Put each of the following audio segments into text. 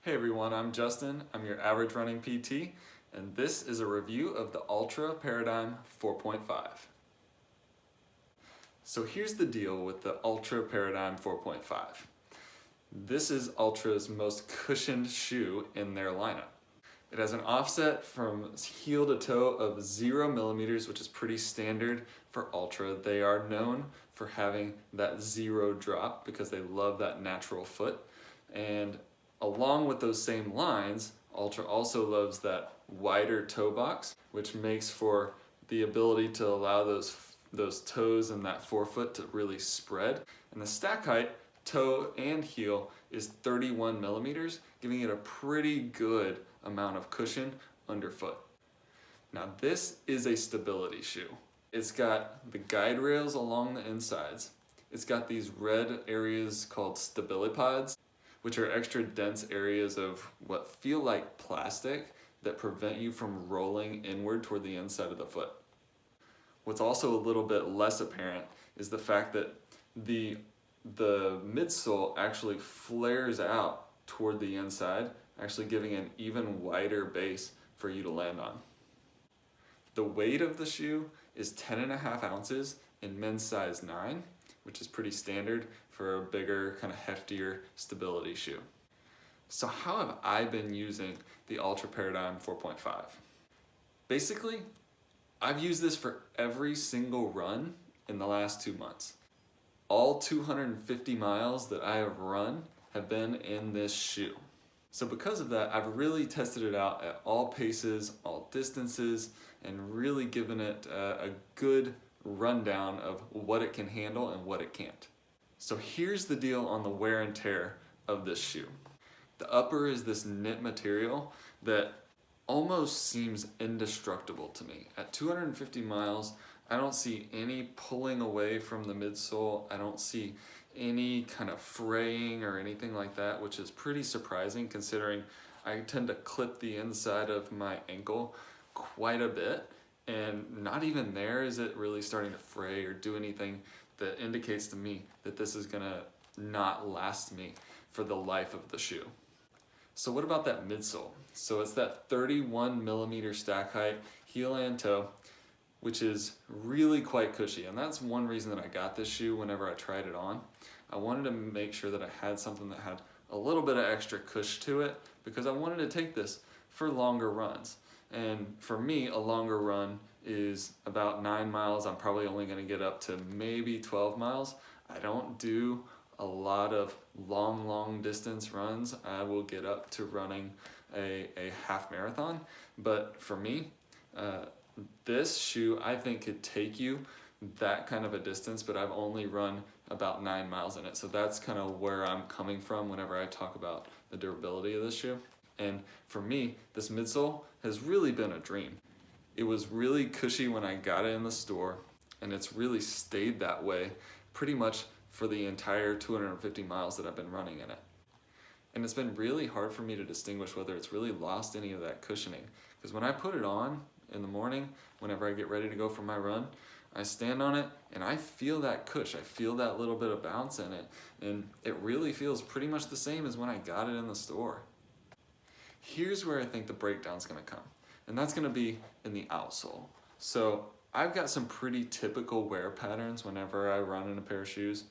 Hey everyone, I'm Justin. I'm your average running PT, and this is a review of the Altra Paradigm 4.5. So here's the deal with the Altra Paradigm 4.5. This is Altra's most cushioned shoe in their lineup. It has an offset from heel to toe of 0 millimeters, which is pretty standard for Altra. They are known for having that zero drop because they love that natural foot. And along with those same lines, Altra also loves that wider toe box, which makes for the ability to allow those toes and that forefoot to really spread. And the stack height, toe and heel, is 31 millimeters, giving it a pretty good amount of cushion underfoot. Now this is a stability shoe. It's got the guide rails along the insides. It's got these red areas called stability pods, which are extra dense areas of what feel like plastic that prevent you from rolling inward toward the inside of the foot. What's also a little bit less apparent is the fact that the midsole actually flares out toward the inside, actually giving an even wider base for you to land on. The weight of the shoe is 10.5 ounces in men's size 9, which is pretty standard for a bigger, kind of heftier stability shoe. So how have I been using the Altra Paradigm 4.5? Basically, I've used this for every single run in the last 2 months. All 250 miles that I have run have been in this shoe. So because of that, I've really tested it out at all paces, all distances, and really given it a good rundown of what it can handle and what it can't. So here's the deal on the wear and tear of this shoe. The upper is this knit material that almost seems indestructible to me. At 250 miles, I don't see any pulling away from the midsole. I don't see any kind of fraying or anything like that, which is pretty surprising considering I tend to clip the inside of my ankle quite a bit, and not even there is it really starting to fray or do anything that indicates to me that this is gonna not last me for the life of the shoe. So what about that midsole? So it's that 31 millimeter stack height, heel and toe, which is really quite cushy. And that's one reason that I got this shoe whenever I tried it on. I wanted to make sure that I had something that had a little bit of extra cush to it because I wanted to take this for longer runs. And for me, a longer run is about 9 miles. I'm probably only gonna get up to maybe 12 miles. I don't do a lot of long distance runs. I will get up to running a half marathon. But for me, this shoe I think could take you that kind of a distance, but I've only run about 9 miles in it. So that's kind of where I'm coming from whenever I talk about the durability of this shoe. And for me, this midsole has really been a dream. It was really cushy when I got it in the store, and it's really stayed that way pretty much for the entire 250 miles that I've been running in it. And it's been really hard for me to distinguish whether it's really lost any of that cushioning. Because when I put it on in the morning, whenever I get ready to go for my run, I stand on it and I feel that cush. I feel that little bit of bounce in it. And it really feels pretty much the same as when I got it in the store. Here's where I think the breakdown's gonna come. And that's gonna be in the outsole. So I've got some pretty typical wear patterns whenever I run in a pair of shoes.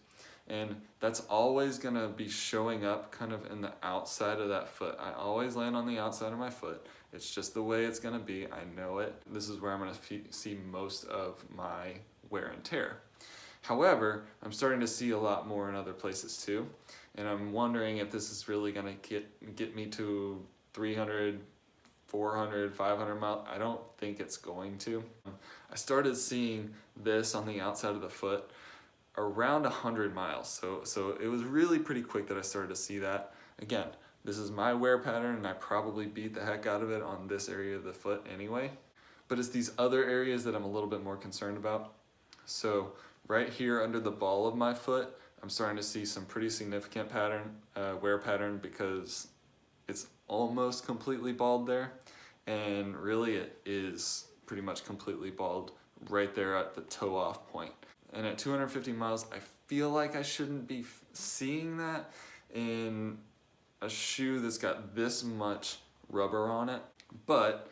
And that's always gonna be showing up kind of in the outside of that foot. I always land on the outside of my foot. It's just the way it's gonna be, I know it. This is where I'm gonna see most of my wear and tear. However, I'm starting to see a lot more in other places too. And I'm wondering if this is really gonna get me to 300, 400, 500 miles. I don't think it's going to. I started seeing this on the outside of the foot around 100 miles. So it was really pretty quick that I started to see that. Again, this is my wear pattern and I probably beat the heck out of it on this area of the foot anyway. But it's these other areas that I'm a little bit more concerned about. So right here under the ball of my foot, I'm starting to see some pretty significant wear pattern because it's almost completely bald there. And really it is pretty much completely bald right there at the toe off point. And at 250 miles, I feel like I shouldn't be seeing that in a shoe that's got this much rubber on it. But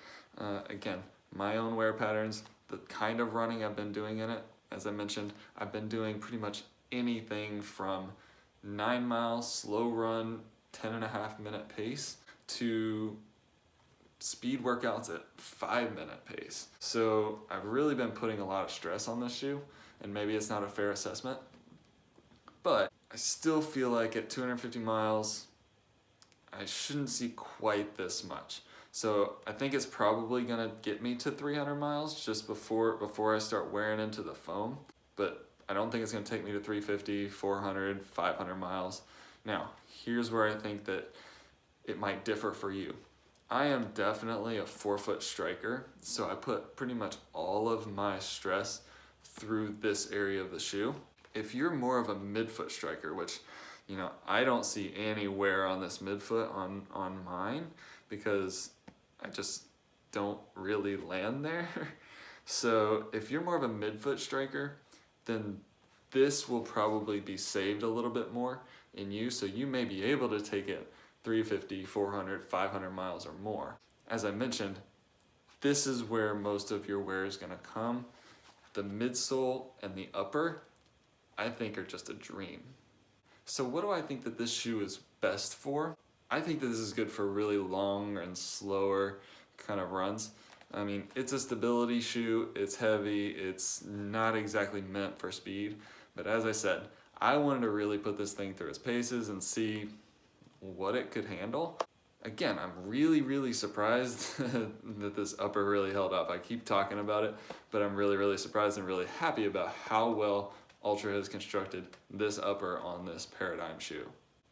again, my own wear patterns, the kind of running I've been doing in it, as I mentioned, I've been doing pretty much anything from 9 miles slow run, 10.5 minute pace to speed workouts at 5-minute pace. So I've really been putting a lot of stress on this shoe, and maybe it's not a fair assessment, but I still feel like at 250 miles, I shouldn't see quite this much. So I think it's probably gonna get me to 300 miles just before I start wearing into the foam, but I don't think it's gonna take me to 350, 400, 500 miles. Now, here's where I think that it might differ for you. I am definitely a 4-foot striker, so I put pretty much all of my stress through this area of the shoe. If you're more of a midfoot striker, which, you know, I don't see any wear on this midfoot on mine because I just don't really land there. So if you're more of a midfoot striker, then this will probably be saved a little bit more in you, so you may be able to take it 350, 400, 500 miles or more. As I mentioned, this is where most of your wear is gonna come. The midsole and the upper, I think, are just a dream. So what do I think that this shoe is best for? I think that this is good for really long and slower kind of runs. I mean, it's a stability shoe, it's heavy, it's not exactly meant for speed, but as I said, I wanted to really put this thing through its paces and see what it could handle. Again, I'm really surprised that this upper really held up. I keep talking about it, but I'm really surprised and really happy about how well Altra has constructed this upper on this Paradigm shoe.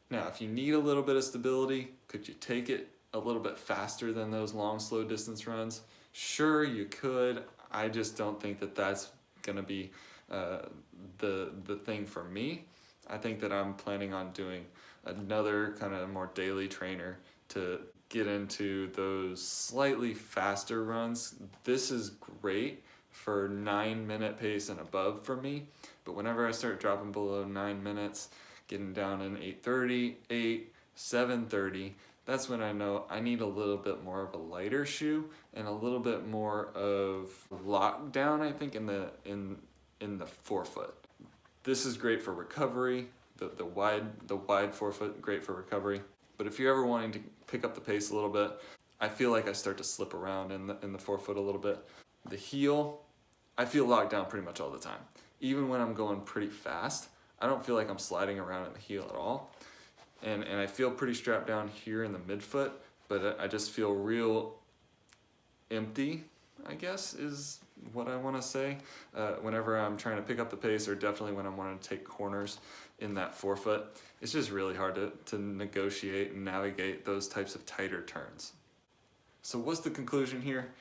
Now, if you need a little bit of stability, could you take it a little bit faster than those long, slow distance runs? Sure, you could. I just don't think that that's gonna be the thing for me. I think that I'm planning on doing another kind of more daily trainer to get into those slightly faster runs. This is great for 9-minute pace and above for me, but whenever I start dropping below 9 minutes, getting down in 8:30, 8, 7:30, that's when I know I need a little bit more of a lighter shoe and a little bit more of lockdown, I think, in the forefoot. This is great for recovery. The wide forefoot, great for recovery. But if you're ever wanting to pick up the pace a little bit, I feel like I start to slip around in the forefoot a little bit. The heel, I feel locked down pretty much all the time. Even when I'm going pretty fast, I don't feel like I'm sliding around in the heel at all. And I feel pretty strapped down here in the midfoot, but I just feel real empty, I guess, is what I want to say, whenever I'm trying to pick up the pace, or definitely when I'm wanting to take corners in that forefoot. It's just really hard to negotiate and navigate those types of tighter turns. So what's the conclusion here?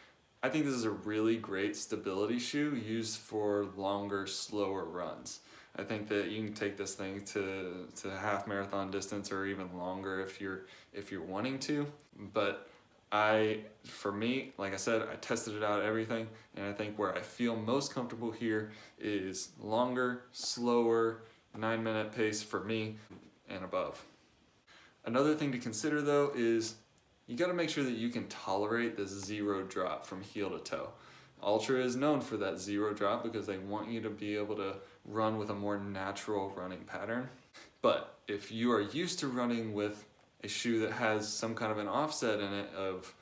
I think this is a really great stability shoe used for longer, slower runs. I think that you can take this thing to half marathon distance or even longer if you're wanting to. But for me, like I said, I tested it out, everything, and I think where I feel most comfortable here is longer, slower, 9-minute pace for me and above. Another thing to consider though is you got to make sure that you can tolerate this zero drop from heel to toe. Altra is known for that zero drop because they want you to be able to run with a more natural running pattern. But if you are used to running with a shoe that has some kind of an offset in it of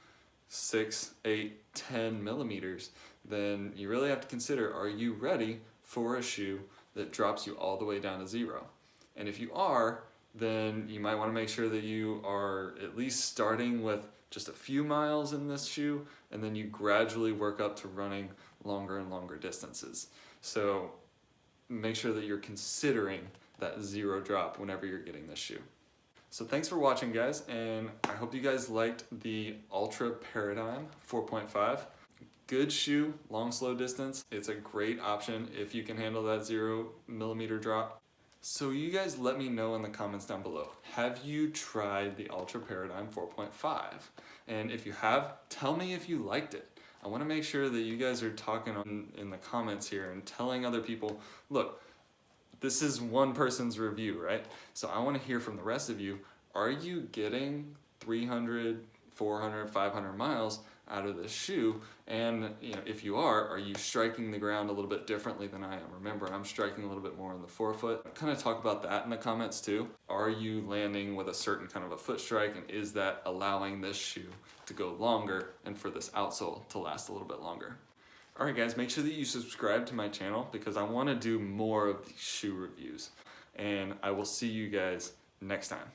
6, 8, 10 millimeters, then you really have to consider, are you ready for a shoe that drops you all the way down to zero? And if you are, then you might want to make sure that you are at least starting with just a few miles in this shoe, and then you gradually work up to running longer and longer distances. So make sure that you're considering that zero drop whenever you're getting this shoe. So thanks for watching, guys, and I hope you guys liked the Altra Paradigm 4.5. Good shoe, long, slow distance. It's a great option if you can handle that 0 millimeter drop. So you guys let me know in the comments down below. Have you tried the Altra Paradigm 4.5? And if you have, tell me if you liked it. I want to make sure that you guys are talking in the comments here and telling other people, look, this is one person's review, right? So I want to hear from the rest of you. are you getting 300, 400, 500 miles out of this shoe? And if you are you striking the ground a little bit differently than I am? Remember, I'm striking a little bit more on the forefoot. Kind of talk about that in the comments too. Are you landing with a certain kind of a foot strike, and is that allowing this shoe to go longer and for this outsole to last a little bit longer? Alright guys, make sure that you subscribe to my channel because I want to do more of these shoe reviews, and I will see you guys next time.